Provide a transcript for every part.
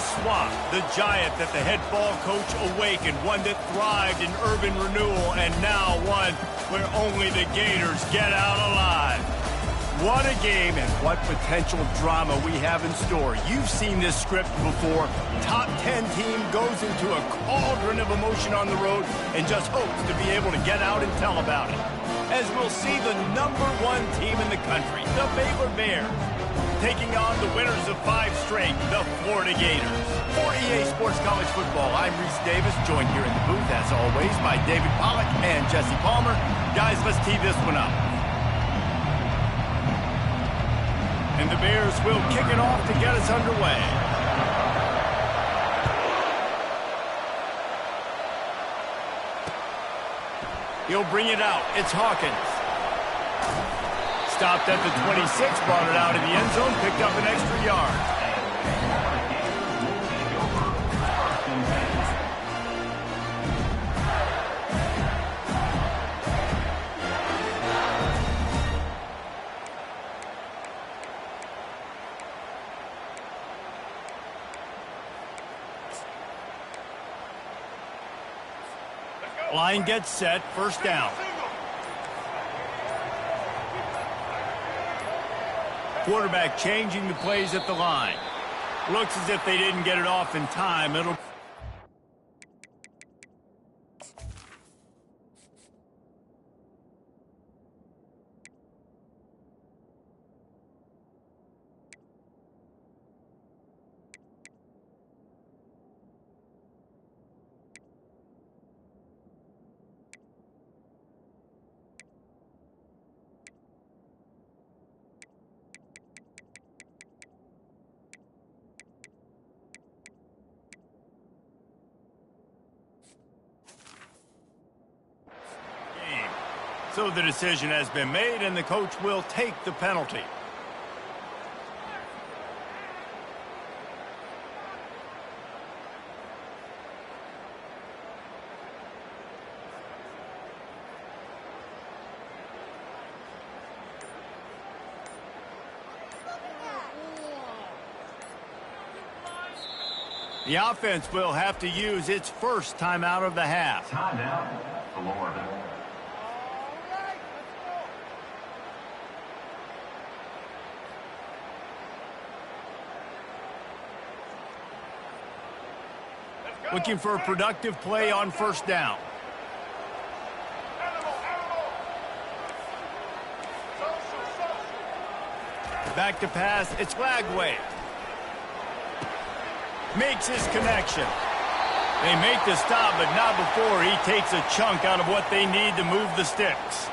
swamp, the giant that the head ball coach awakened, one that thrived in urban renewal, and now one where only the Gators get out alive. What a game and what potential drama we have in store. You've seen this script before. Top 10 team goes into a cauldron of emotion on the road and just hopes to be able to get out and tell about it. As we'll see the #1 team in the country, the Baylor Bears, taking on the winners of 5 straight, the Florida Gators. For EA Sports College Football, I'm Reese Davis, joined here in the booth, as always, by David Pollack and Jesse Palmer. Guys, let's tee this one up. And the Bears will kick it off to get us underway. He'll bring it out. It's Hawkins. Stopped at the 26, brought it out in the end zone, picked up an extra yard. Line gets set, first down. Quarterback changing the plays at the line. Looks as if they didn't get it off in time. It'll... So the decision has been made, and the coach will take the penalty. The offense will have to use its first timeout of the half. Timeout, Florida. Looking for a productive play on first down. Back to pass, it's Flagway. Makes his connection. They make the stop, but not before he takes a chunk out of what they need to move the sticks.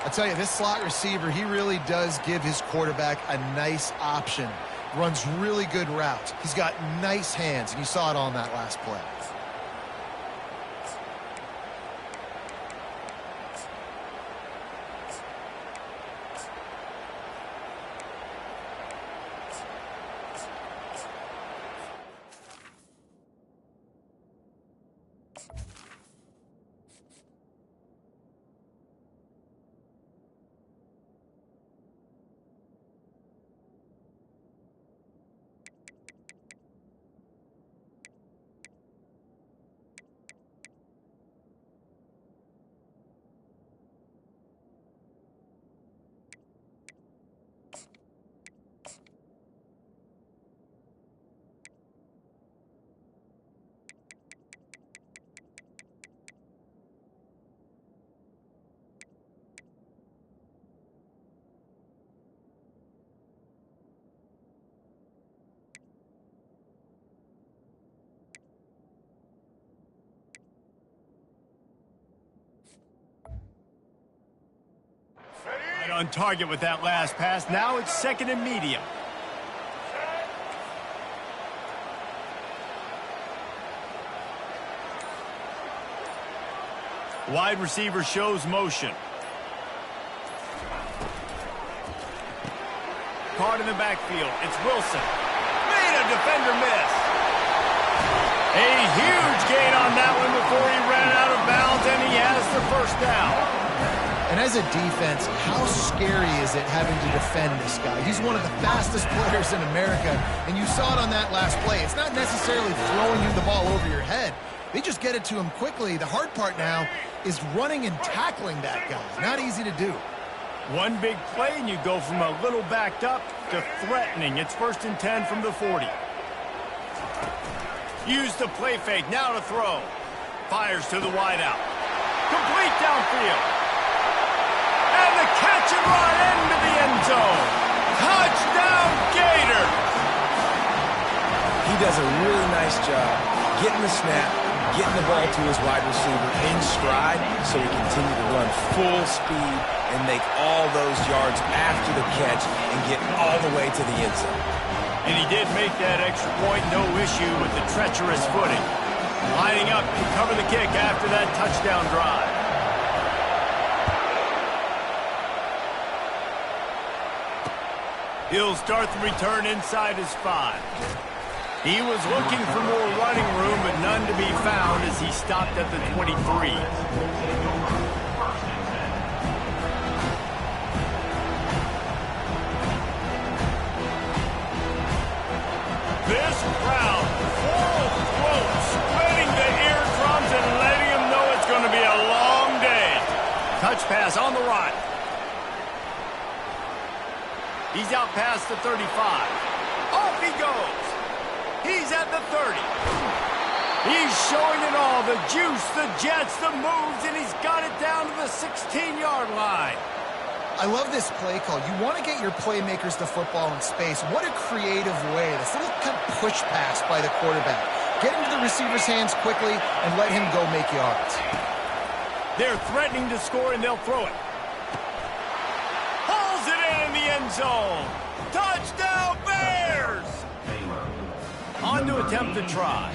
I tell you, this slot receiver, he really does give his quarterback a nice option. Runs really good routes. He's got nice hands, and you saw it on that last play. On target with that last pass. Now it's second and medium. Wide receiver shows motion. Caught in the backfield. It's Wilson. Made a defender miss. A huge gain on that one before he ran out of bounds, and he has the first down. And And as a defense, how scary is it having to defend this guy? He's one of the fastest players in America, and you saw it on that last play. It's not necessarily throwing you the ball over your head. They just get it to him quickly. The hard part now is running and tackling that guy. Not easy to do. One big play, and you go from a little backed up to threatening. It's 1st and 10 from the 40. Use the play fake, now to throw. Fires to the wideout. Complete downfield. And the catch and run into the end zone. Touchdown, Gators! He does a really nice job getting the snap, getting the ball to his wide receiver in stride so he continue to run full speed and make all those yards after the catch and get all the way to the end zone. And he did make that extra point, no issue with the treacherous footing. Lining up to cover the kick after that touchdown drive. He'll start the return inside his 5. He was looking for more running room, but none to be found as he stopped at the 23. This crowd, full throat, splitting the eardrums and letting him know it's going to be a long day. Touch pass on the right. He's out past the 35. Off he goes. He's at the 30. He's showing it all. The juice, the jets, the moves, and he's got it down to the 16-yard line. I love this play call. You want to get your playmakers the football in space. What a creative way. This little kind of push pass by the quarterback. Get into the receiver's hands quickly and let him go make yards. They're threatening to score, and they'll throw it. Hauls it in the end zone. Touchdown, Bears! On to attempt to try.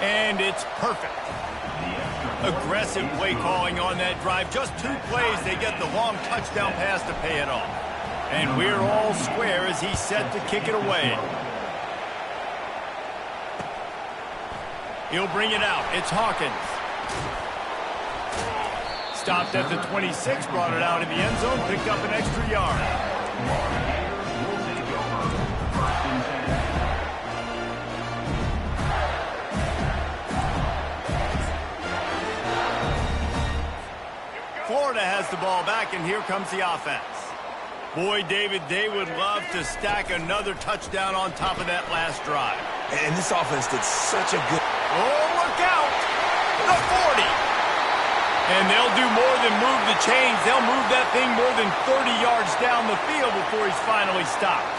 And it's perfect. Aggressive play calling on that drive. Just 2 plays, they get the long touchdown pass to pay it off. And we're all square as he's set to kick it away. He'll bring it out. It's Hawkins. Stopped at the 26, brought it out in the end zone, picked up an extra yard. Florida has the ball back, and here comes the offense. Boy, David, they would love to stack another touchdown on top of that last drive. And this offense did such a good... Oh, look out! The 40! And they'll do more than move the chains. They'll move that thing more than 30 yards down the field before he's finally stopped.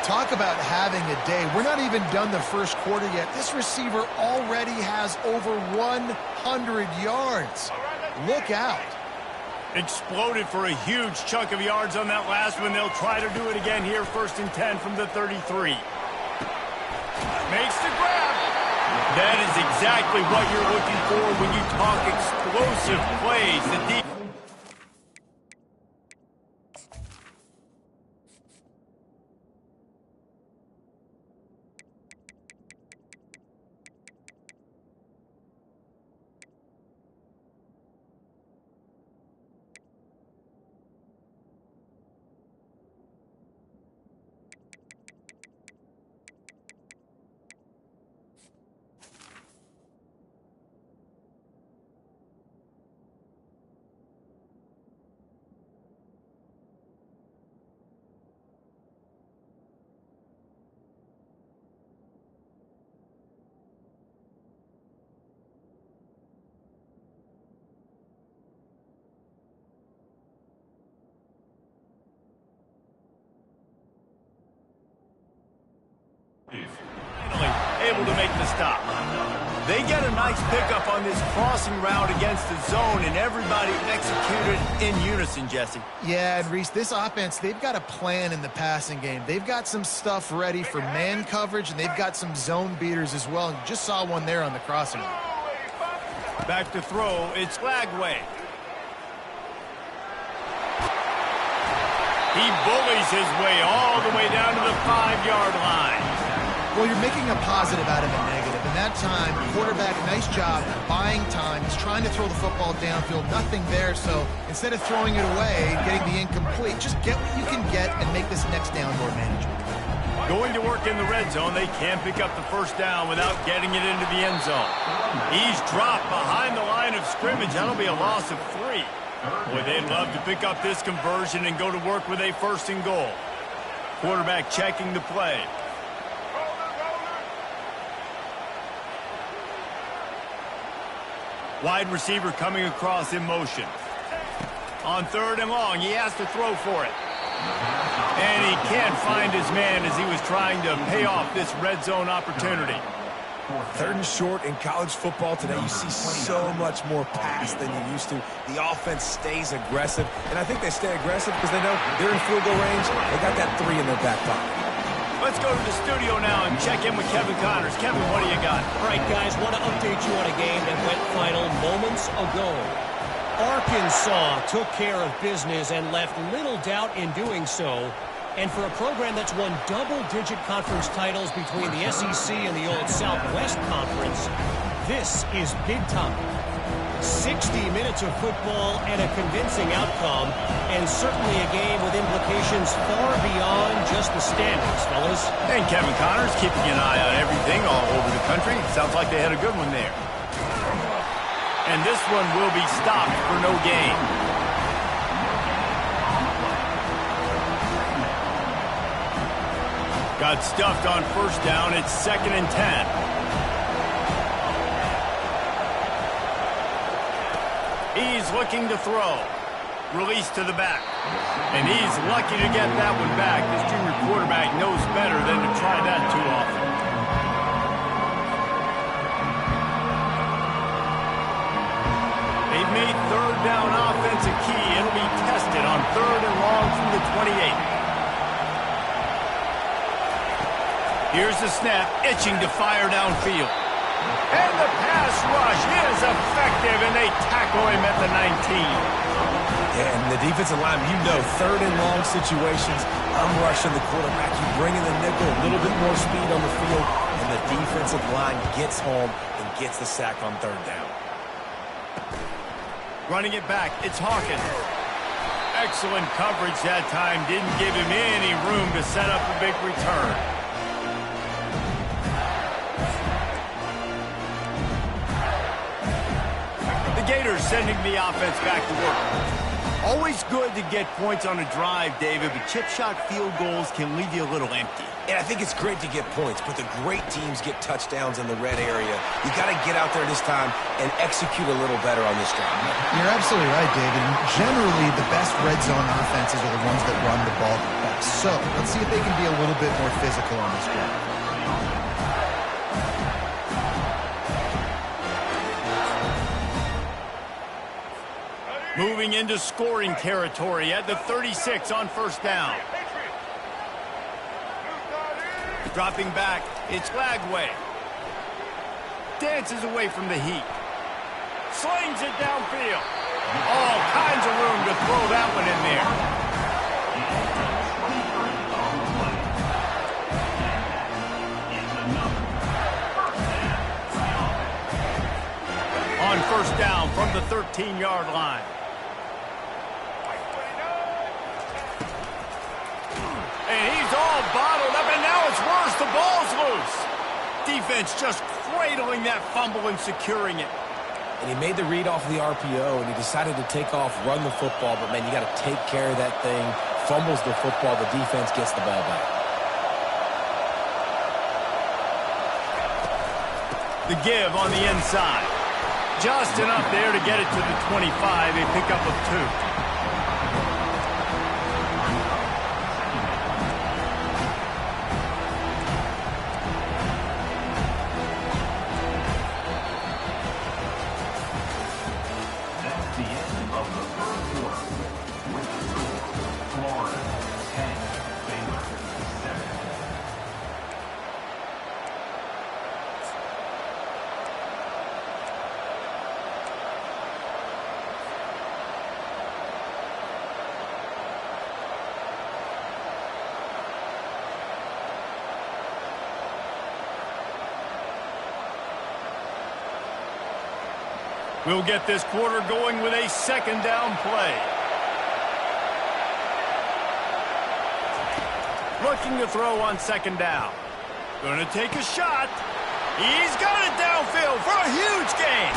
Talk about having a day. We're not even done the first quarter yet. This receiver already has over 100 yards. Look out. Exploded for a huge chunk of yards on that last one. They'll try to do it again here, 1st and 10 from the 33. Makes the grab. That is exactly what you're looking for when you talk explosive plays. The deep. Finally able to make the stop. They get a nice pickup on this crossing route against the zone, and everybody executed in unison, Jesse. Yeah, and Reese, this offense, they've got a plan in the passing game. They've got some stuff ready for man coverage, and they've got some zone beaters as well. And you just saw one there on the crossing route. Back to throw, it's Flagway. He bullies his way all the way down to the 5-yard line. Well, you're making a positive out of a negative. And that time, quarterback, nice job buying time. He's trying to throw the football downfield, nothing there. So instead of throwing it away, getting the incomplete, just get what you can get and make this next down more manageable. Going to work in the red zone, they can't pick up the first down without getting it into the end zone. He's dropped behind the line of scrimmage. That'll be a loss of 3. Boy, they'd love to pick up this conversion and go to work with a first and goal. Quarterback checking the play. Wide receiver coming across in motion. On 3rd and long, he has to throw for it. And he can't find his man as he was trying to pay off this red zone opportunity. 3rd and short in college football today, you see so much more pass than you used to. The offense stays aggressive, and I think they stay aggressive because they know they're in field goal range. They got that 3 in their back pocket. Let's go to the studio now and check in with Kevin Connors. Kevin, what do you got? All right, guys, want to update you on a game that went final moments ago. Arkansas took care of business and left little doubt in doing so. And for a program that's won double-digit conference titles between the SEC and the old Southwest Conference, this is big time. 60 minutes of football and a convincing outcome, and certainly a game with implications far beyond just the standings, fellas. And Kevin Connors keeping an eye on everything all over the country. Sounds like they had a good one there. And this one will be stopped for no gain. Got stuffed on first down. It's 2nd and 10. He's looking to throw. Release to the back. And he's lucky to get that one back. This junior quarterback knows better than to try that too often. They've made 3rd down offense a key. It'll be tested on 3rd and long from the 28. Here's the snap, itching to fire downfield. And the pass rush is effective, and they tackle him at the 19. Yeah, and the defensive line, you know, 3rd and long situations, I'm rushing the quarterback. You bring in the nickel, a little bit more speed on the field, and the defensive line gets home and gets the sack on 3rd down. Running it back, it's Hawkins. Excellent coverage that time. Didn't give him any room to set up a big return. The Gators sending the offense back to work. Always good to get points on a drive, David, but chip shot field goals can leave you a little empty. And I think it's great to get points, but the great teams get touchdowns in the red area. You got to get out there this time and execute a little better on this drive. You're absolutely right, David. And generally, the best red zone offenses are the ones that run the ball the best. So let's see if they can be a little bit more physical on this drive. Moving into scoring territory at the 36 on first down. Dropping back, it's Lagway. Dances away from the heat. Slings it downfield. All kinds of room to throw that one in there. On first down from the 13-yard line. And he's all bottled up, and now it's worse. The ball's loose. Defense just cradling that fumble and securing it. And he made the read off the RPO, and he decided to take off, run the football. But, man, you got to take care of that thing. Fumbles the football. The defense gets the ball back. The give on the inside. Just enough there to get it to the 25. A pickup of 2. We'll get this quarter going with a second down play. Looking to throw on second down. Going to take a shot. He's got it downfield for a huge gain.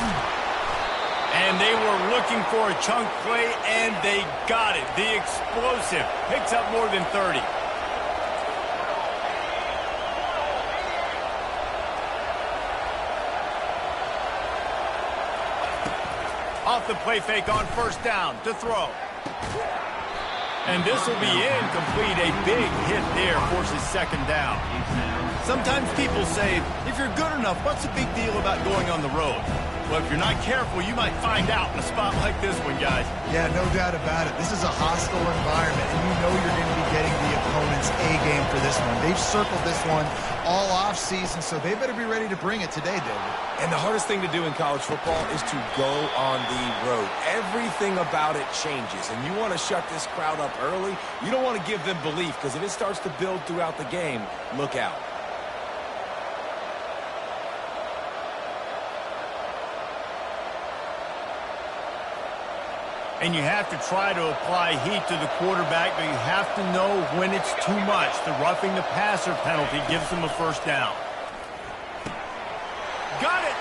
And they were looking for a chunk play, and they got it. The explosive picks up more than 30. Off the play fake on first down to throw. And this will be incomplete. A big hit there forces second down. Sometimes people say, if you're good enough, what's the big deal about going on the road? Well, if you're not careful, you might find out in a spot like this one, guys. Yeah, no doubt about it. This is a hostile environment, and you know you're going to be getting the opponent's A-game for this one. They've circled this one all off-season, so they better be ready to bring it today, David. And the hardest thing to do in college football is to go on the road. Everything about it changes, and you want to shut this crowd up early. You don't want to give them belief, because if it starts to build throughout the game, look out. And you have to try to apply heat to the quarterback, but you have to know when it's too much. The roughing the passer penalty gives them a first down. Got it!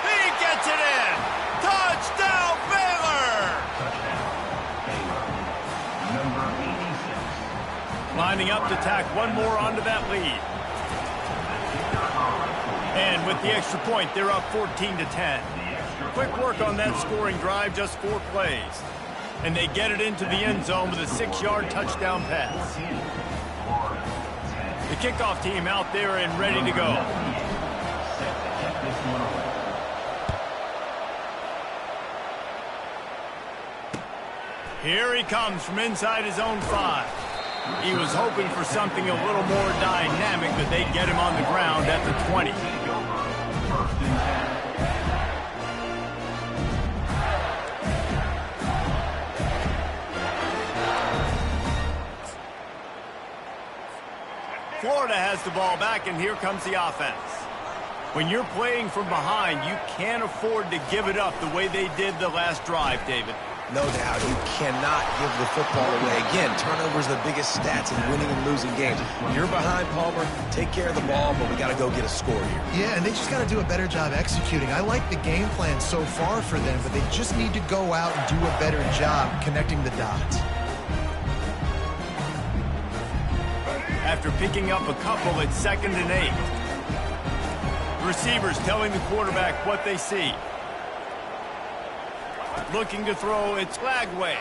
He gets it in! Touchdown, Baylor! Number 86. Lining up to tack one more onto that lead. And with the extra point, they're up 14-10. Quick work on that scoring drive, just 4 plays. And they get it into the end zone with a 6-yard touchdown pass. The kickoff team out there and ready to go. Here he comes from inside his own 5. He was hoping for something a little more dynamic, but they get him on the ground at the 20. Florida has the ball back, and here comes the offense. When you're playing from behind, you can't afford to give it up the way they did the last drive, David. No doubt, you cannot give the football away. Again, turnovers are the biggest stats in winning and losing games. You're behind, Palmer, take care of the ball, but we got to go get a score here. Yeah, and they just got to do a better job executing. I like the game plan so far for them, but they just need to go out and do a better job connecting the dots. After picking up a couple at 2nd and 8. Receivers telling the quarterback what they see. Looking to throw, it's Lagway.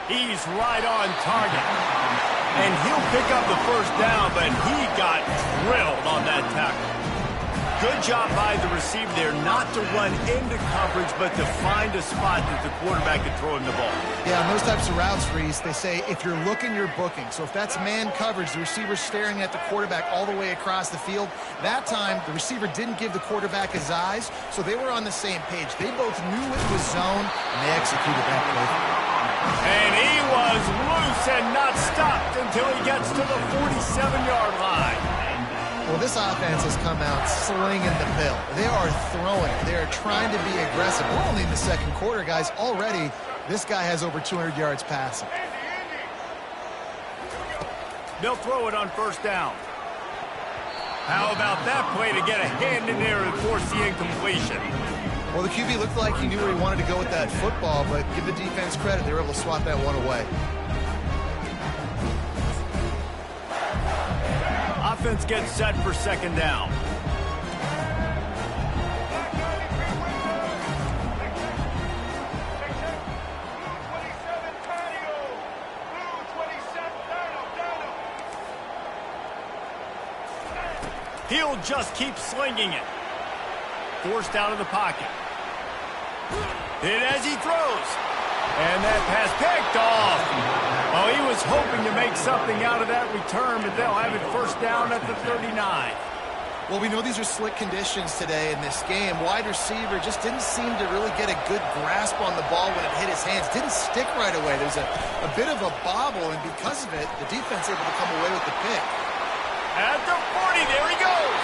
He's right on target. And he'll pick up the first down, but he got drilled on that tackle. Good job by the receiver there not to run into coverage, but to find a spot that the quarterback could throw him the ball. Yeah, on those types of routes, Reese, they say if you're looking, you're booking. So if that's man coverage, the receiver's staring at the quarterback all the way across the field. That time, the receiver didn't give the quarterback his eyes, so they were on the same page. They both knew it was zone, and they executed that play. And he was loose and not stopped until he gets to the 47-yard line. Well, this offense has come out slinging the pill. They are throwing it. They are trying to be aggressive. We're only in the second quarter, guys. Already, this guy has over 200 yards passing. They'll throw it on first down. How about that play to get a hand in there and force the incompletion? Well, the QB looked like he knew where he wanted to go with that football, but give the defense credit. They were able to swat that one away. Offense gets set for second down. He'll just keep slinging it. Forced out of the pocket. Hit as he throws. And that pass picked off. Oh, he was hoping to make something out of that return, but they'll have it first down at the 39. Well, we know these are slick conditions today in this game. Wide receiver just didn't seem to really get a good grasp on the ball when it hit his hands. Didn't stick right away. There's a bit of a bobble, and because of it, the defense able to come away with the pick. At the 40, there he goes.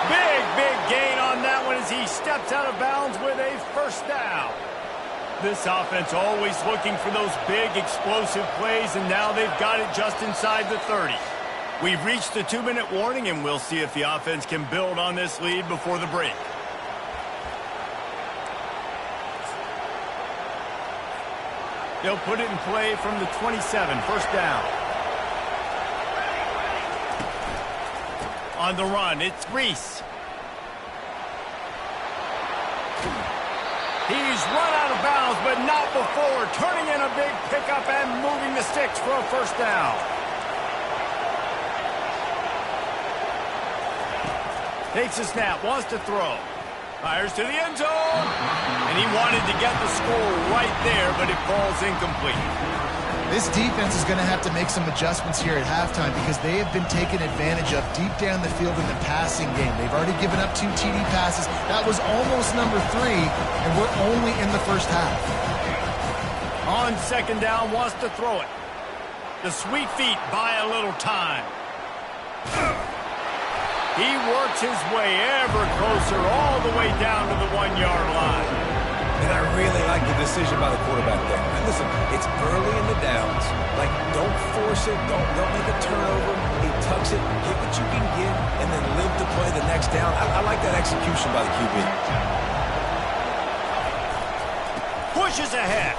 Big gain on that one as he steps out of bounds with a first down. This offense always looking for those big, explosive plays, and now they've got it just inside the 30. We've reached the 2-minute warning, and we'll see if the offense can build on this lead before the break. They'll put it in play from the 27, first down. On the run, it's Reese. He's run out of bounds, but not before turning in a big pickup and moving the sticks for a first down. Takes a snap, wants to throw. Fires to the end zone. And he wanted to get the score right there, but it falls incomplete. This defense is going to have to make some adjustments here at halftime because they have been taken advantage of deep down the field in the passing game. They've already given up 2 TD passes. That was almost number 3, and we're only in the first half. On second down, wants to throw it. The sweet feet buy a little time. He works his way ever closer all the way down to the 1-yard line. And I really like the decision by the quarterback there. And listen, it's early in the downs. Like, don't force it. Don't make a turnover. He tucks it, get what you can get, and then live to play the next down. I like that execution by the QB. Pushes ahead.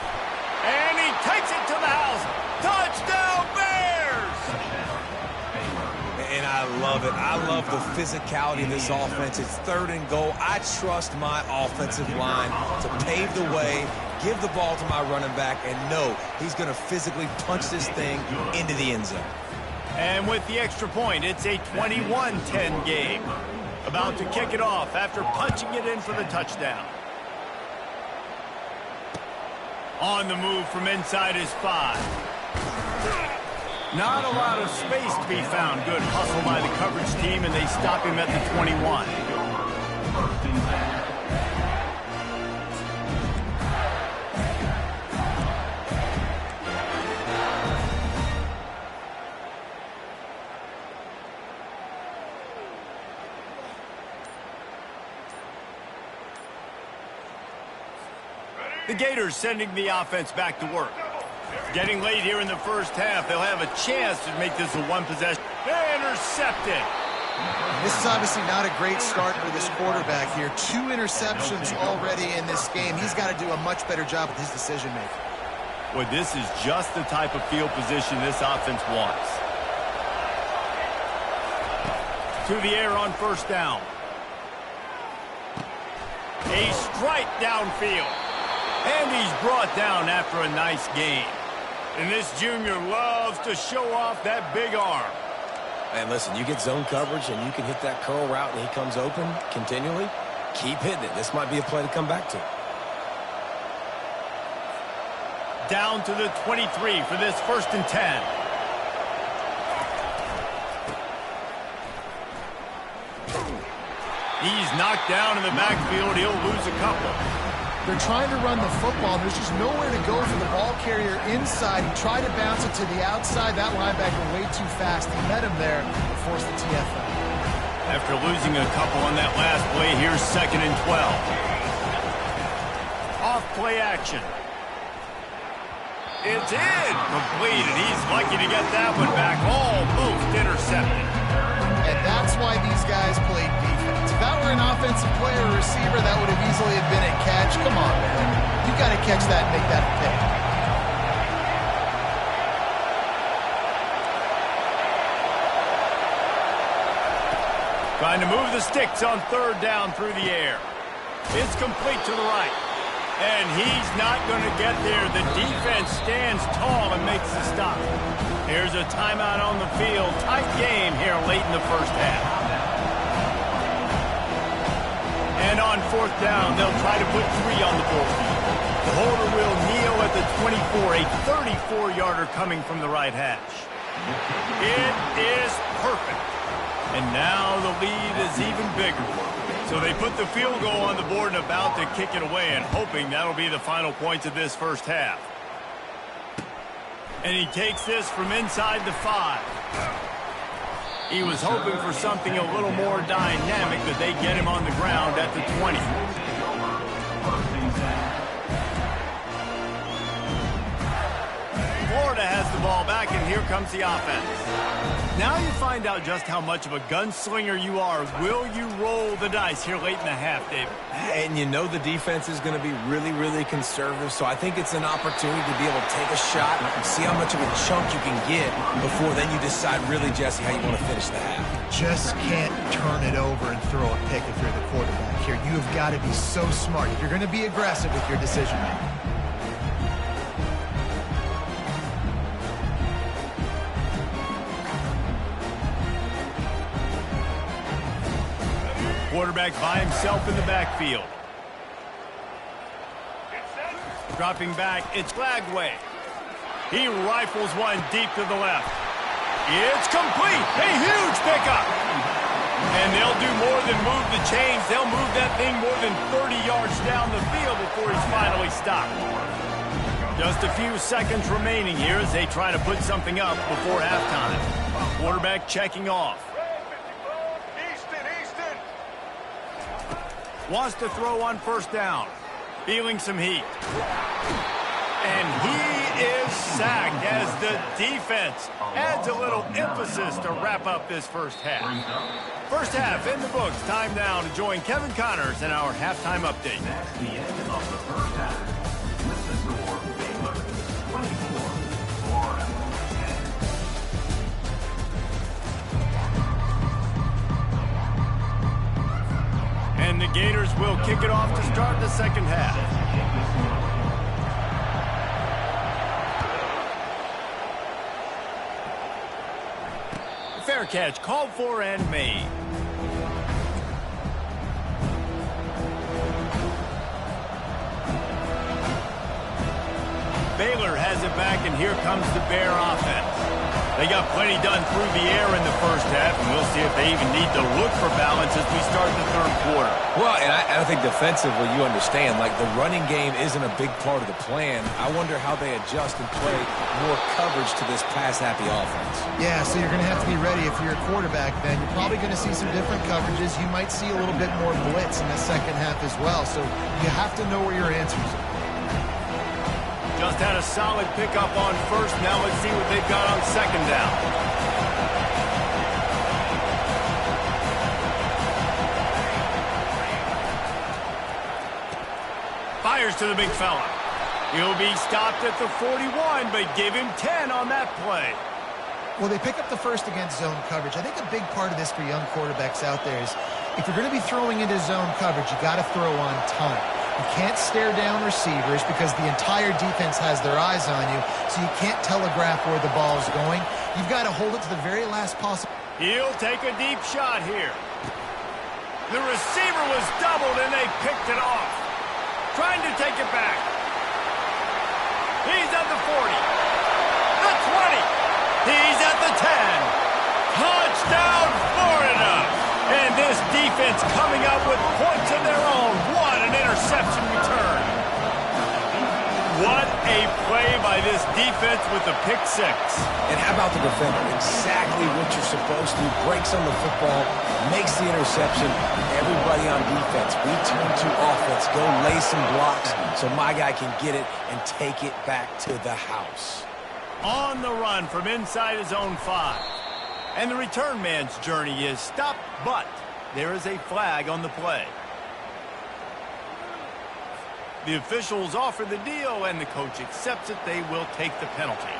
And he takes it to the house. Touchdown, Bears! And I love it. I love the physicality of this offense. It's 3rd and goal. I trust my offensive line to pave the way, give the ball to my running back, and know he's going to physically punch this thing into the end zone. And with the extra point, it's a 21-10 game. About to kick it off after punching it in for the touchdown. On the move from inside his 5. Not a lot of space to be found. Good hustle by the coverage team, and they stop him at the 21. The Gators sending the offense back to work. Getting late here in the first half. They'll have a chance to make this a 1-possession. Intercepted. This is obviously not a great start for this quarterback here. 2 interceptions already in this game. He's got to do a much better job with his decision-making. Well, this is just the type of field position this offense wants. To the air on first down. A strike downfield. And he's brought down after a nice gain. And this junior loves to show off that big arm. And listen, you get zone coverage and you can hit that curl route and he comes open continually. Keep hitting it. This might be a play to come back to. Down to the 23 for this 1st and 10. He's knocked down in the backfield. He'll lose a couple. They're trying to run the football. There's just nowhere to go for the ball carrier inside. He tried to bounce it to the outside. That linebacker way too fast. He met him there and forced the TFL. After losing a couple on that last play, here's 2nd and 12. Off play action. It's in. Complete, and he's lucky to get that one back. Almost intercepted. And that's why these guys played defense. If that were an offensive player or receiver, that would have easily have been a catch. Come on, man. You got to catch that and make that a pick. Trying to move the sticks on 3rd down through the air. It's complete to the right. And he's not going to get there. The defense stands tall and makes the stop. Here's a timeout on the field. Tight game here late in the first half. And on 4th down, they'll try to put 3 on the board. The holder will kneel at the 24, a 34-yarder coming from the right hash. It is perfect. And now the lead is even bigger. So they put the field goal on the board and about to kick it away and hoping that'll be the final points of this first half. And he takes this from inside the 5. He was hoping for something a little more dynamic, but they get him on the ground at the 20. Florida has the ball back, and here comes the offense. Now you find out just how much of a gunslinger you are. Will you roll the dice here late in the half, David? And you know the defense is going to be really, really conservative, so I think it's an opportunity to be able to take a shot and see how much of a chunk you can get before then you decide really, Jesse, how you want to finish the half. Just can't turn it over and throw a pick if you're the quarterback here. You have got to be so smart if you're going to be aggressive with your decision making. Quarterback by himself in the backfield. Dropping back, it's Glagway. He rifles one deep to the left. It's complete. A huge pickup. And they'll do more than move the chains. They'll move that thing more than 30 yards down the field before he's finally stopped. Just a few seconds remaining here as they try to put something up before halftime. Quarterback checking off. Wants to throw on first down. Feeling some heat. And he is sacked as the defense adds a little emphasis to wrap up this first half. First half in the books. Time now to join Kevin Connors in our halftime update. That's the end of the first half. With the score, Baylor 24, Florida 10. And the Gators will kick it off to start the second half. Fair catch called for and made. Baylor has it back, and here comes the Bear offense. They got plenty done through the air in the first half, and we'll see if they even need to look for balance as we start the third quarter. Well, and I think defensively, you understand, like the running game isn't a big part of the plan. I wonder how they adjust and play more coverage to this pass-happy offense. Yeah, so you're going to have to be ready if you're a quarterback then. You're probably going to see some different coverages. You might see a little bit more blitz in the second half as well, so you have to know where your answers are. Just had a solid pickup on first. Now let's see what they've got on second down. Fires to the big fella. He'll be stopped at the 41, but give him 10 on that play. Well, they pick up the first against zone coverage. I think a big part of this for young quarterbacks out there is if you're going to be throwing into zone coverage, you got to throw on time. You can't stare down receivers because the entire defense has their eyes on you, so you can't telegraph where the ball is going. You've got to hold it to the very last possible. He'll take a deep shot here. The receiver was doubled, and they picked it off. Trying to take it back. He's at the 40. The 20. He's at the 10. Touchdown, Florida. And this defense coming up with points of their own. What an interception return. What a play by this defense with the pick six. And how about the defender? Exactly what you're supposed to. Breaks on the football, makes the interception. Everybody on defense, we turn to offense. Go lay some blocks so my guy can get it and take it back to the house. On the run from inside his own 5. And the return man's journey is stopped, but there is a flag on the play. The officials offer the deal, and the coach accepts it. They will take the penalty.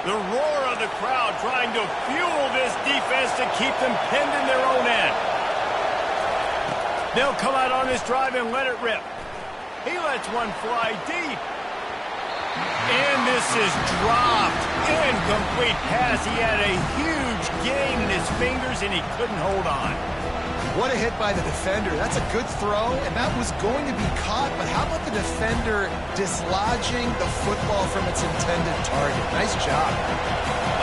The roar of the crowd trying to fuel this defense to keep them pinned in their own end. They'll come out on this drive and let it rip. He lets one fly deep. And this is dropped. Incomplete pass. He had a huge gain in his fingers, and he couldn't hold on. What a hit by the defender. That's a good throw, and that was going to be caught. But how about the defender dislodging the football from its intended target? Nice job.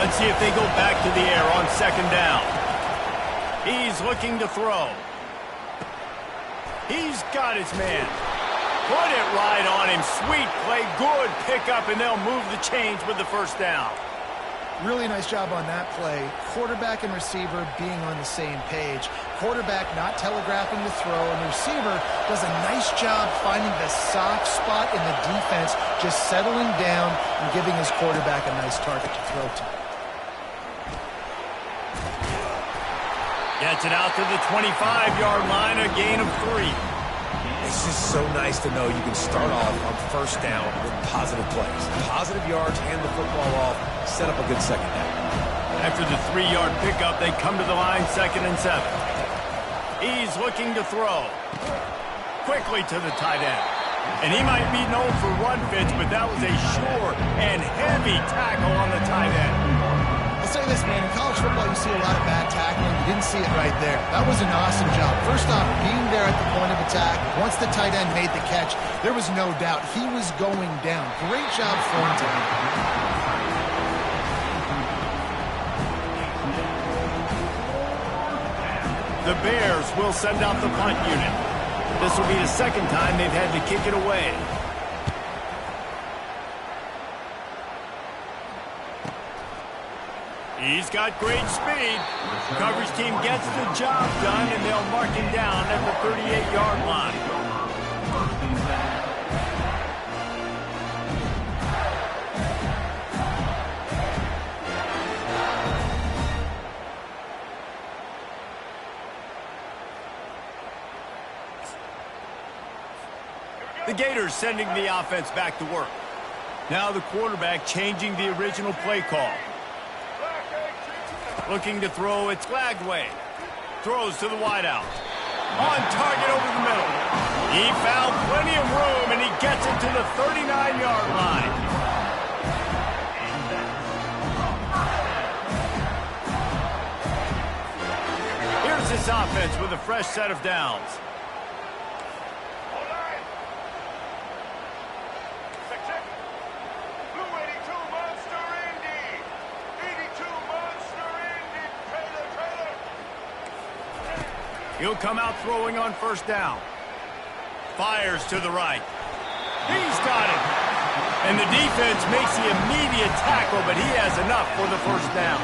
Let's see if they go back to the air on second down. He's looking to throw. He's got his man. Put it right on him. Sweet play. Good pickup, and they'll move the chains with the first down. Really nice job on that play. Quarterback and receiver being on the same page. Quarterback not telegraphing the throw, and the receiver does a nice job finding the soft spot in the defense, just settling down and giving his quarterback a nice target to throw to. Gets it out to the 25-yard line, a gain of 3. It's just so nice to know you can start off on first down with positive plays. Positive yards, hand the football off, set up a good second down. After the 3-yard pickup, they come to the line, 2nd and 7. He's looking to throw. Quickly to the tight end. And he might be known for run fits, but that was a sure and heavy tackle on the tight end. I'll say this, man, in college football you see a lot of bad tackling. You didn't see it right there. That was an awesome job. First off, being there at the point of attack. Once the tight end made the catch, there was no doubt he was going down. Great job throwing to him. The Bears will send out the punt unit. This will be the second time they've had to kick it away. He's got great speed. Coverage team gets the job done, and they'll mark him down at the 38-yard line. The Gators sending the offense back to work. Now the quarterback changing the original play call. Looking to throw, it's Glagway. Throws to the wideout. On target over the middle. He found plenty of room, and he gets it to the 39-yard line. Here's this offense with a fresh set of downs. He'll come out throwing on first down. Fires to the right. He's got it. And the defense makes the immediate tackle, but he has enough for the first down.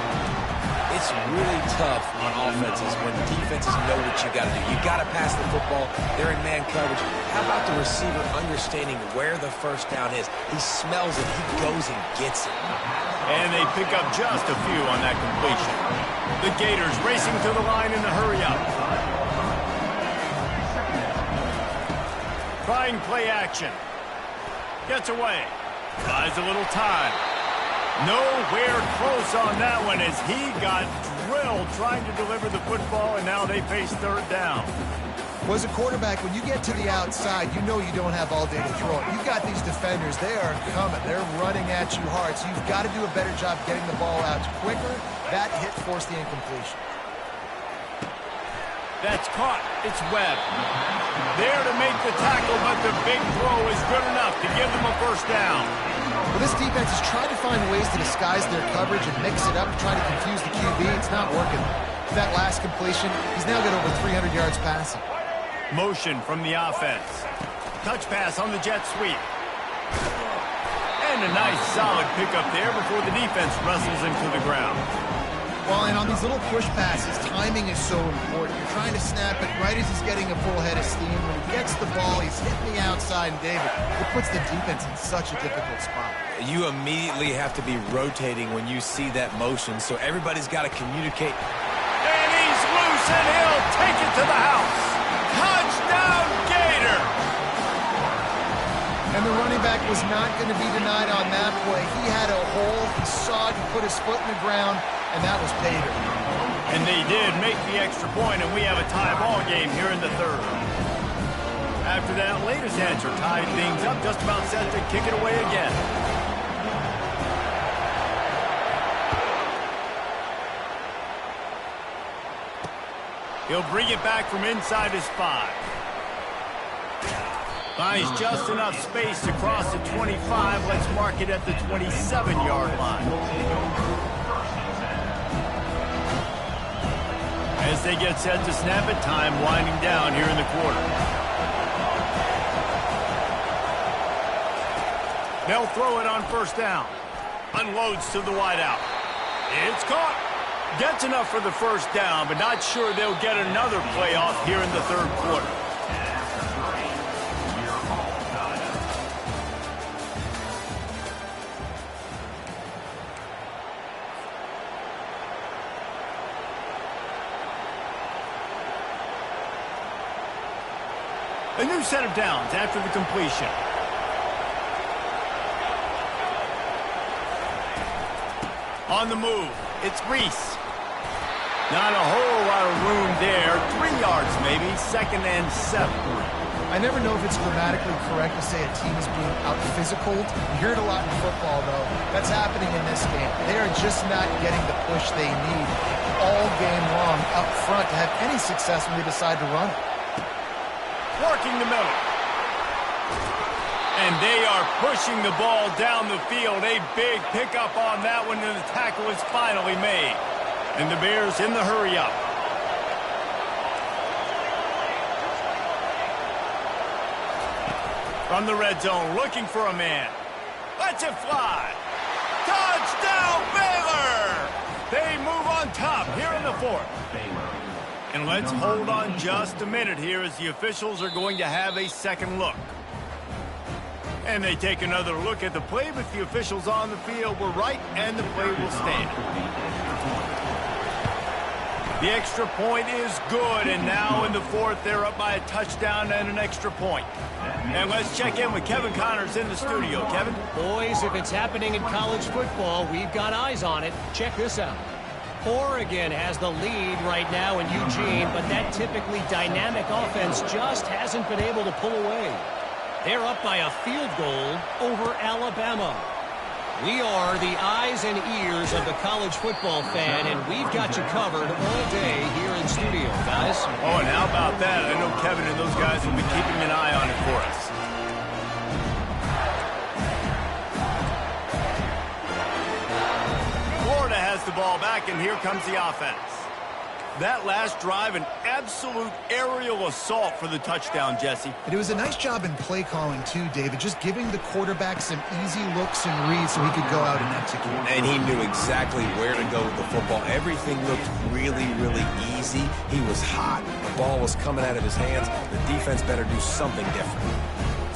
It's really tough on offenses when defenses know what you got to do. You got to pass the football. They're in man coverage. How about the receiver understanding where the first down is? He smells it. He goes and gets it. And they pick up just a few on that completion. The Gators racing to the line in the hurry-up. Trying play action. Gets away. Buys a little time. Nowhere close on that one as he got drilled trying to deliver the football, and now they face third down. Well, as a quarterback, when you get to the outside, you know you don't have all day to throw it. You've got these defenders. They are coming. They're running at you hard, so you've got to do a better job getting the ball out quicker. That hit forced the incompletion. That's caught. It's Webb. There to make the tackle, but the big throw is good enough to give them a first down. Well, this defense is trying to find ways to disguise their coverage and mix it up, trying to confuse the QB. It's not working. That last completion, he's now got over 300 yards passing. Motion from the offense. Touch pass on the jet sweep. And a nice solid pickup there before the defense wrestles him to the ground. Well, and on these little push passes, timing is so important. You're trying to snap it right as he's getting a full head of steam. When he gets the ball, he's hitting the outside, and David, it puts the defense in such a difficult spot. You immediately have to be rotating when you see that motion, so everybody's got to communicate. And he's loose, and he'll take it to the house. Touchdown, Gator! And the running back was not going to be denied on that play. He had a hole, he saw it, he put his foot in the ground, and that was Baylor. And they did make the extra point, and we have a tie ball game here in the third. After that latest answer tied things up, just about set to kick it away again. He'll bring it back from inside his 5. Finds just enough space to cross the 25. Let's mark it at the 27-yard line. As they get set to snap it, time winding down here in the quarter. They'll throw it on first down. Unloads to the wideout. It's caught. Gets enough for the first down, but not sure they'll get another playoff here in the third quarter. A new set of downs after the completion. On the move, it's Reese. Not a whole lot of room there. 3 yards maybe, 2nd and 7. I never know if it's grammatically correct to say a team is being out-physical. You hear it a lot in football, though. That's happening in this game. They are just not getting the push they need all game long up front to have any success when they decide to run it. Working the middle. And they are pushing the ball down the field. A big pickup on that one, and the tackle is finally made. And the Bears in the hurry up. From the red zone, looking for a man. Lets it fly. Touchdown, Baylor! They move on top here in the 4th. And let's hold on just a minute here as the officials are going to have a second look. And they take another look at the play, but the officials on the field were right, and the play will stand. The extra point is good, and now in the 4th, they're up by a touchdown and an extra point. And let's check in with Kevin Connors in the studio. Kevin? Boys, if it's happening in college football, we've got eyes on it. Check this out. Oregon has the lead right now in Eugene, but that typically dynamic offense just hasn't been able to pull away. They're up by a field goal over Alabama. We are the eyes and ears of the college football fan, and we've got you covered all day here in studio, guys. Oh, and how about that? I know Kevin and those guys will be keeping an eye on it for us. Florida has the ball back, and here comes the offense. That last drive, an absolute aerial assault for the touchdown, Jesse. And it was a nice job in play calling, too, David, just giving the quarterback some easy looks and reads so he could go out and execute. And he knew exactly where to go with the football. Everything looked really, really easy. He was hot. The ball was coming out of his hands. The defense better do something different.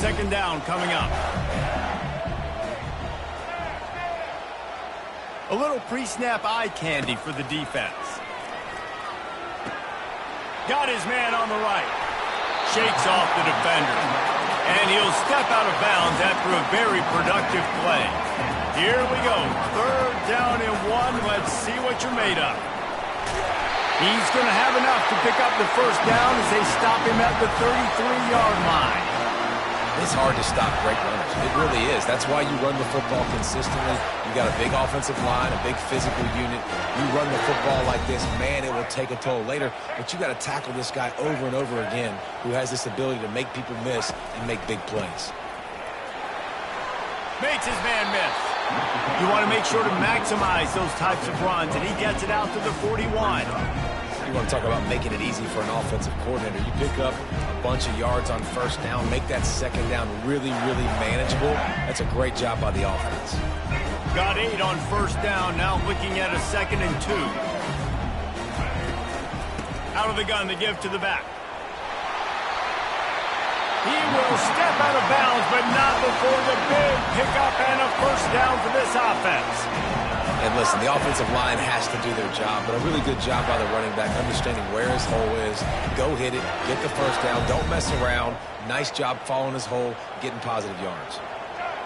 2nd down coming up. A little pre-snap eye candy for the defense. Got his man on the right. Shakes off the defender. And he'll step out of bounds after a very productive play. Here we go. 3rd down and 1. Let's see what you're made of. He's going to have enough to pick up the first down as they stop him at the 33-yard line. It's hard to stop great runners. It really is. That's why you run the football consistently. You got a big offensive line, a big physical unit. You run the football like this, man, it will take a toll later. But you got to tackle this guy over and over again who has this ability to make people miss and make big plays. Makes his man miss. You want to make sure to maximize those types of runs, and he gets it out to the 41. You want to talk about making it easy for an offensive coordinator. You pick up a bunch of yards on first down, make that 2nd down really, really manageable. That's a great job by the offense. Got 8 on first down, now looking at a 2nd and 2. Out of the gun to give to the back. He will step out of bounds, but not before the big pickup and a first down for this offense. And listen, the offensive line has to do their job, but a really good job by the running back, understanding where his hole is. Go hit it, get the first down, don't mess around. Nice job following his hole, getting positive yards.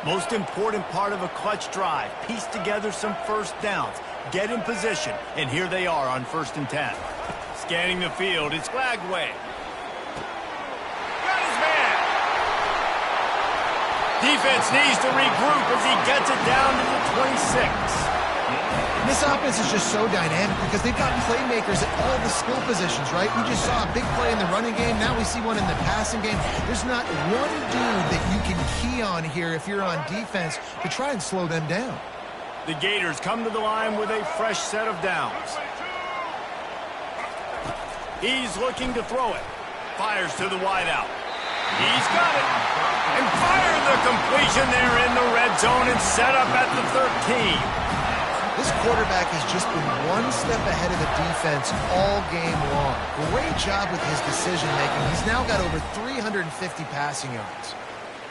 Most important part of a clutch drive, piece together some first downs, get in position, and here they are on 1st and 10. Scanning the field, it's Flagway. Got his man. Defense needs to regroup as he gets it down to the 26. This offense is just so dynamic because they've got playmakers at all the skill positions, right? We just saw a big play in the running game. Now we see one in the passing game. There's not one dude that you can key on here if you're on defense to try and slow them down. The Gators come to the line with a fresh set of downs. He's looking to throw it. Fires to the wideout. He's got it. And fired the The completion there in the red zone and set up at the 13. This quarterback has just been one step ahead of the defense all game long. Great job with his decision-making. He's now got over 350 passing yards.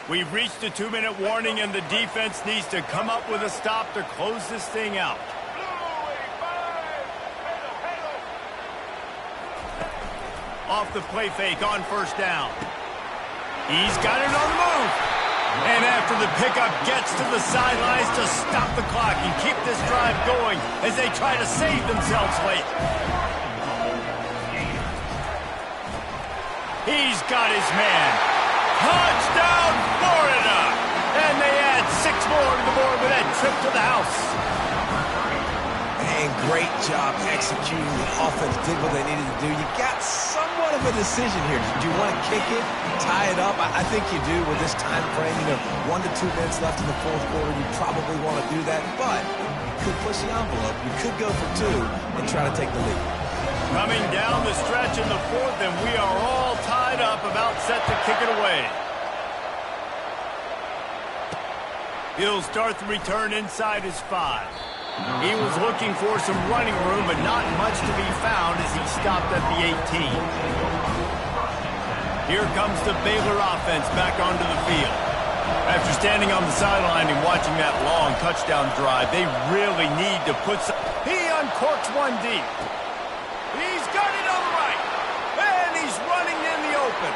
We've reached the 2-minute warning, and the defense needs to come up with a stop to close this thing out. Off the play fake on first down. He's got it on the move. And after the pickup, gets to the sidelines to stop the clock and keep this drive going as they try to save themselves late. He's got his man. Touchdown, Florida! And they add 6 more to the board with that trip to the house. And great job executing. The offense did what they needed to do. You got somewhat of a decision here. Do you want to kick it, tie it up? I think you do with this time frame. 1 to 2 minutes left in the fourth quarter. You probably want to do that, but you could push the envelope. You could go for 2 and try to take the lead. Coming down the stretch in the fourth, and we are all tied up, about set to kick it away. He'll start the return inside his 5. He was looking for some running room, but not much to be found as he stopped at the 18. Here comes the Baylor offense back onto the field. After standing on the sideline and watching that long touchdown drive, they really need to put some... He uncorks one deep. He's got it on the right. And he's running in the open.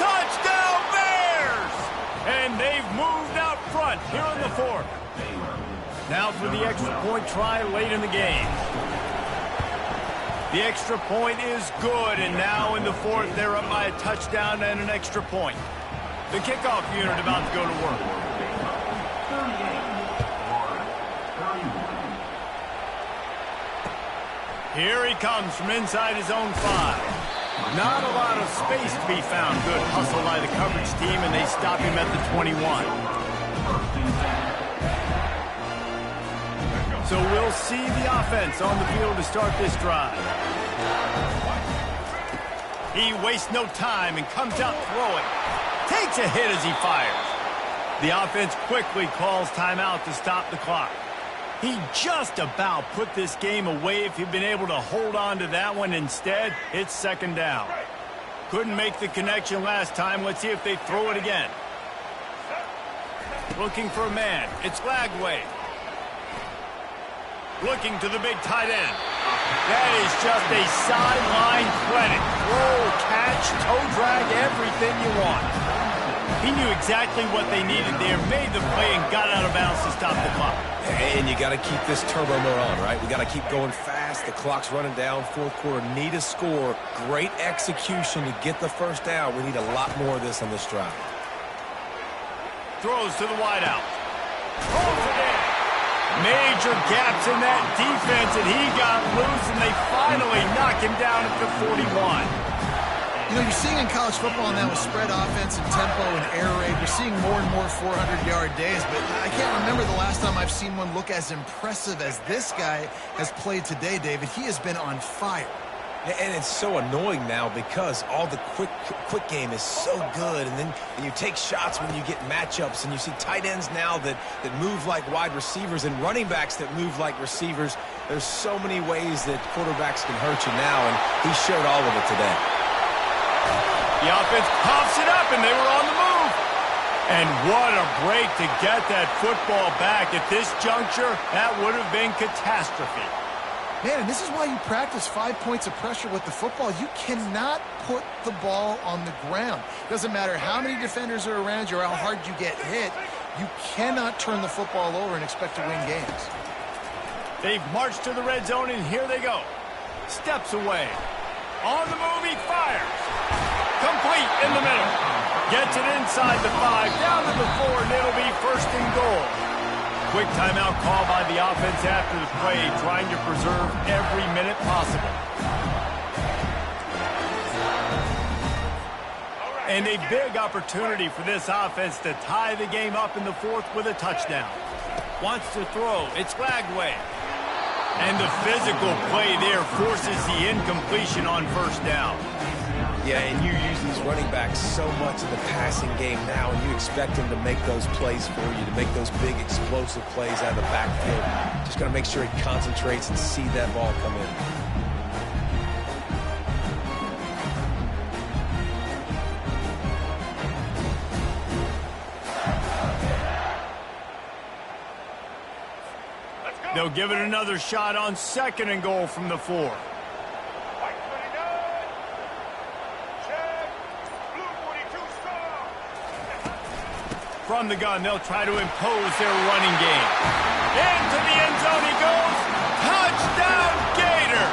Touchdown Bears! And they've moved out front here in the fourth. Now for the extra point try late in the game. The extra point is good, and now in the fourth, they're up by a touchdown and an extra point. The kickoff unit about to go to work. Here he comes from inside his own 5. Not a lot of space to be found. Good hustle by the coverage team, and they stop him at the 21. So we'll see the offense on the field to start this drive. He wastes no time and comes out throwing. Takes a hit as he fires. The offense quickly calls timeout to stop the clock. He just about put this game away if he'd been able to hold on to that one. Instead, it's second down. Couldn't make the connection last time. Let's see if they throw it again. Looking for a man. It's Lagway. Looking to the big tight end. That is just a sideline credit. Throw, catch, toe drag, everything you want. He knew exactly what they needed there, made the play, and got out of bounds to stop the clock. And you got to keep this turbo mode on, right? We got to keep going fast. The clock's running down. Fourth quarter, need a score. Great execution to get the first down. We need a lot more of this on this drive. Throws to the wideout. Holds it in. Major gaps in that defense, and he got loose, and they finally knock him down at the 41. You know, you're seeing in college football now with spread offense and tempo and air raid, you're seeing more and more 400-yard days, but I can't remember the last time I've seen one look as impressive as this guy has played today, David. He has been on fire. And it's so annoying now because all the quick game is so good, and then you take shots when you get matchups, and you see tight ends now that move like wide receivers and running backs that move like receivers. There's so many ways that quarterbacks can hurt you now, and he showed all of it today. The offense pops it up, and they were on the move. And what a break to get that football back. At this juncture, that would have been catastrophe. Man, and this is why you practice 5 points of pressure with the football. You cannot put the ball on the ground. Doesn't matter how many defenders are around you or how hard you get hit. You cannot turn the football over and expect to win games. They've marched to the red zone, and here they go. Steps away. On the move, he fires. Complete in the middle. Gets it inside the 5, down to the 4, and it'll be first and goal. Quick timeout call by the offense after the play, trying to preserve every minute possible. And a big opportunity for this offense to tie the game up in the fourth with a touchdown. Wants to throw. It's Lagway. And the physical play there forces the incompletion on first down. Yeah, and you use these running backs so much in the passing game now, and you expect them to make those plays for you, to make those big explosive plays out of the backfield. Just got to make sure he concentrates and see that ball come in. They'll give it another shot on 2nd and goal from the 4. From the gun, they'll try to impose their running game. Into the end zone he goes. Touchdown, Gator!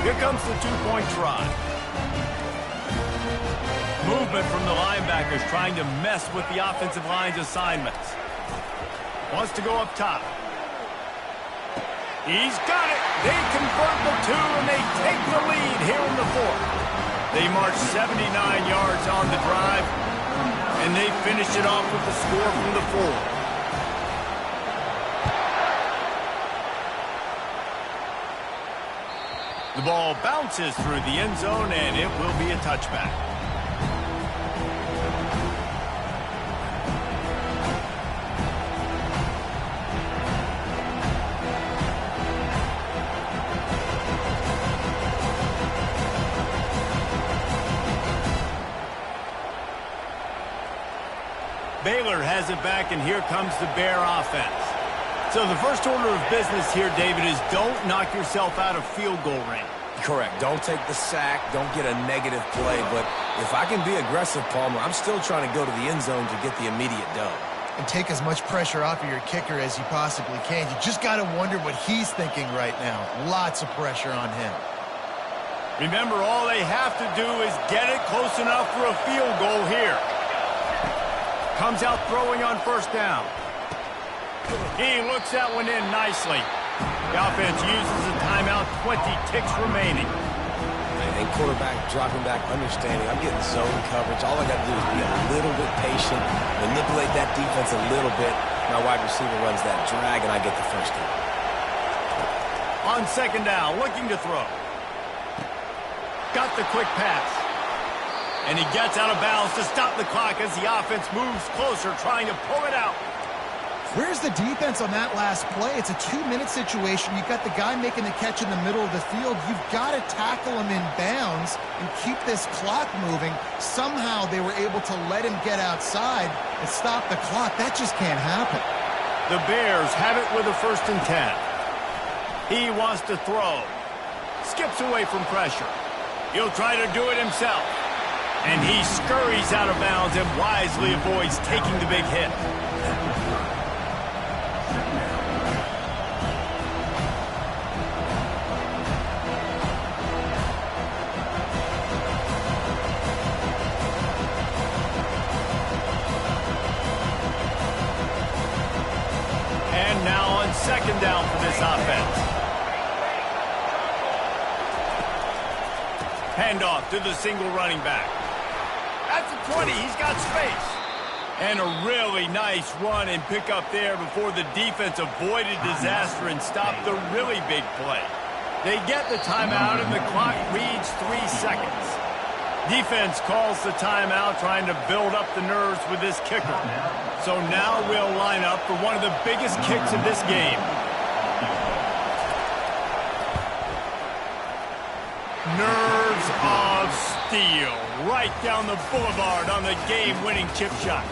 Here comes the two-point try. Movement from the linebackers trying to mess with the offensive line's assignments. Wants to go up top. He's got it. They convert the 2, and they take the lead here in the 4th. They march 79 yards on the drive, and they finish it off with the score from the 4. The ball bounces through the end zone, and it will be a touchback. Baylor has it back, and here comes the Bear offense. So the first order of business here, David, is don't knock yourself out of field goal range. Correct. Don't take the sack. Don't get a negative play. But if I can be aggressive, Palmer, I'm still trying to go to the end zone to get the immediate dub. And take as much pressure off of your kicker as you possibly can. You just got to wonder what he's thinking right now. Lots of pressure on him. Remember, all they have to do is get it close enough for a field goal here. Comes out throwing on 1st down. He looks that one in nicely. The offense uses a timeout, 20 ticks remaining. And quarterback dropping back, understanding. I'm getting zone coverage. All I got to do is be a little bit patient, manipulate that defense a little bit. My wide receiver runs that drag, and I get the 1st down. On 2nd down, looking to throw. Got the quick pass. And he gets out of bounds to stop the clock as the offense moves closer, trying to pull it out. Where's the defense on that last play? It's a 2-minute situation. You've got the guy making the catch in the middle of the field. You've got to tackle him in bounds and keep this clock moving. Somehow they were able to let him get outside and stop the clock. That just can't happen. The Bears have it with a 1st and 10. He wants to throw. Skips away from pressure. He'll try to do it himself. And he scurries out of bounds and wisely avoids taking the big hit. And now on 2nd down for this offense. Handoff to the single running back. At the 20, he's got space. And a really nice run and pick up there before the defense avoided disaster and stopped the really big play. They get the timeout, and the clock reads 3 seconds. Defense calls the timeout, trying to build up the nerves with this kicker. So now we'll line up for one of the biggest kicks of this game. Nerves of steel right down the boulevard on the game-winning chip shot.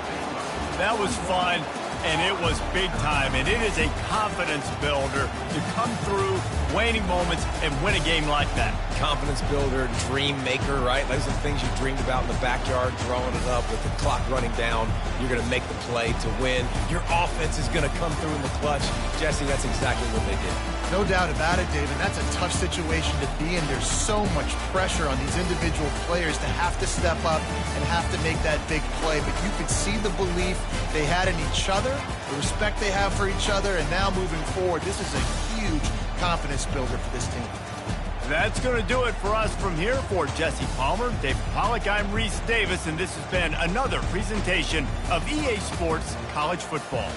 That was fun, and it was big time, and it is a confidence builder to come through waning moments and win a game like that. Confidence builder, dream maker, right? Those are the things you dreamed about in the backyard, throwing it up with the clock running down. You're going to make the play to win. Your offense is going to come through in the clutch. Jesse, that's exactly what they did. No doubt about it, David. That's a tough situation to be in. There's so much pressure on these individual players to have to step up and have to make that big play. But you could see the belief they had in each other, the respect they have for each other, and now moving forward, this is a huge confidence builder for this team. That's going to do it for us from here. For Jesse Palmer, David Pollack, I'm Reese Davis, and this has been another presentation of EA Sports College Football.